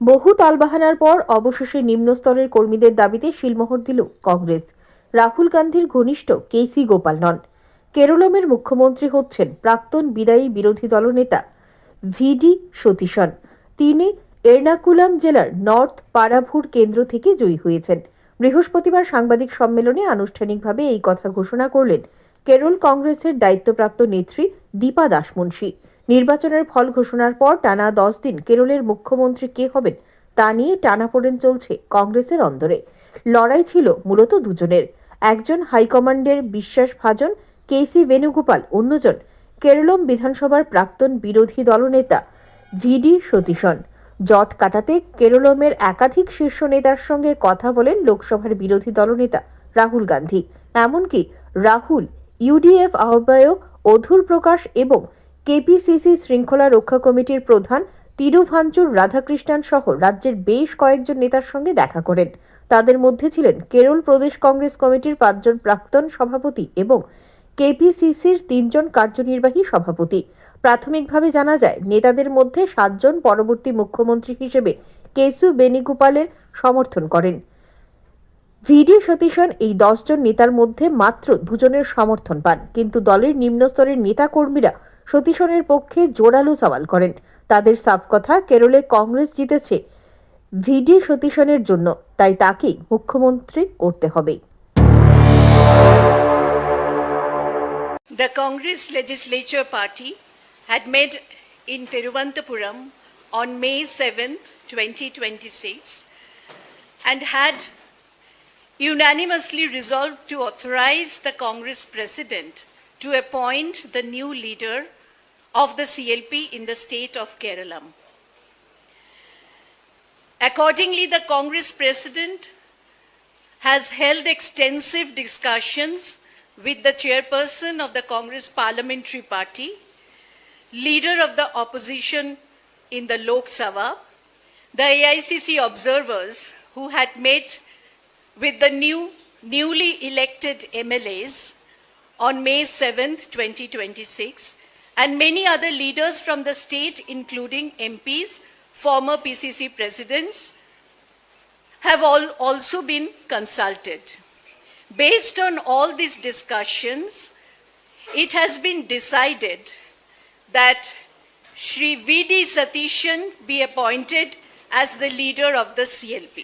বহু তালবাহানার পর অবশেষে নিম্ন স্তরের কর্মীদের দাবিতে শিলমোহর দিল কংগ্রেস। রাহুল গান্ধীর ঘনিষ্ঠ কেসি গোপাল নন, কেরলমের মুখ্যমন্ত্রী হচ্ছেন প্রাক্তন বিদায়ী বিরোধী দলনেতা ভিডি সতীশন। তিনি এর্নাকুলাম জেলার নর্থ পারাভুর কেন্দ্র থেকে জয়ী হয়েছেন। বৃহস্পতিবার সাংবাদিক সম্মেলনে আনুষ্ঠানিকভাবে এই কথা ঘোষণা করলেন কেরল কংগ্রেসের দায়িত্বপ্রাপ্ত নেত্রী দীপা দাসমুন্সি। নির্বাচনের ফল ঘোষণার পর টানা 10 দিন কেরলের মুখ্যমন্ত্রী কে হবেন তা নিয়ে টানাপোড়েন চলছে কংগ্রেসের অন্দরে। লড়াই ছিল মূলত দুজনের, একজন হাইকমান্ডের বিশ্বাসভাজন কেসি বেণুগোপাল, অন্যজন কেরলম বিধানসভার প্রাক্তন বিরোধী দলনেতা ভিডি সতীশন। জট কাটাতে কেরলমের একাধিক শীর্ষ নেতার সঙ্গে কথা বলেন লোকসভার বিরোধী দলনেতা রাহুল গান্ধী। এমনকি রাহুল ইউডিএফ আহ্বায়ক অধুর প্রকাশ এবং কেপিসিসি শৃঙ্খলা রক্ষা কমিটির প্রধান তিরুভাঞ্চুর রাধাকৃষ্ণন সহ রাজ্যের বেশ কয়েকজন নেতার সঙ্গে দেখা করেন। তাদের মধ্যে ছিলেন কেরল প্রদেশ কংগ্রেস কমিটির 5 জন প্রাক্তন সভাপতি এবং কেপিসিসির 3 জন কার্যনির্বাহী সভাপতি। প্রাথমিকভাবে জানা যায়, নেতাদের মধ্যে 7 জন পরবর্তী মুখ্যমন্ত্রী হিসেবে কেসু বেণুগোপালের সমর্থন করেন। ভিডি সতীশন এই 10 জন নেতার মধ্যে মাত্র 2 জনের সমর্থন পান, কিন্তু দলের নিম্ন স্তরের নেতা কর্মীরা সতীশনের পক্ষে জোরালো সওয়াল করেন। তাদের সাফ কথা, কেরলে কংগ্রেস জিতেছে ভিডি সতীশনের জন্য, তাই তাকেই মুখ্যমন্ত্রী করতে হবে। The Congress Legislature Party had met in Thiruvananthapuram on May 7th, 2026 and had unanimously resolved to authorize the Congress President to appoint the new leader of the CLP in the state of Kerala. Accordingly, the Congress President has held extensive discussions with the chairperson of the Congress Parliamentary Party, leader of the opposition in the Lok Sabha, the AICC observers who had met with the newly elected MLAs on May 7th, 2026, and many other leaders from the state, including MPs, former PCC presidents, have also been consulted. Based on all these discussions, it has been decided that Shri V.D. Satishan be appointed as the leader of the CLP.